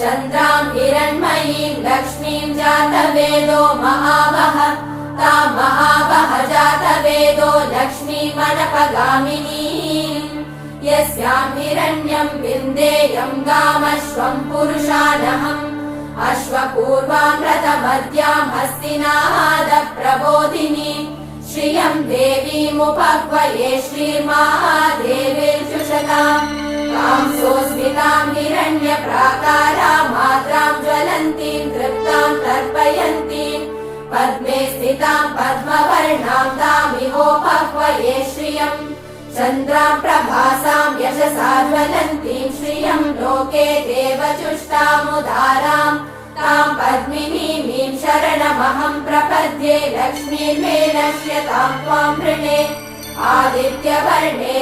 चन्द्रां हिरण्मयीं लक्ष्मीं जातवेदो महावः तां महावः जातवेदो लक्ष्मीमनपगामिनीम् यस्यां हिरण्यं विन्देयं गामश्वं पुरुषानहम् अश्वपूर्वां रथमद्यां हस्तिनादप्रबोधिनी श्रियं देवीमुपह्वये श्रीर्महादेवीर्जुषताम् तां सोऽस्मितां हिरण्यप्राकारां मात्रां ज्वलन्तीं तृप्तां तर्पयन्तीं पद्मे स्थितां पद्मवर्णां तामिहोपह्वये श्रियम् चन्द्रां प्रभासां यशसा ज्वलन्तीं श्रियं लोके देवचुष्टामुदारां तां पद्मिनीमीं शरणमहं प्रपद्ये लक्ष्मीर्मे नश्यतां त्वां वृणे आदित्यवर्णे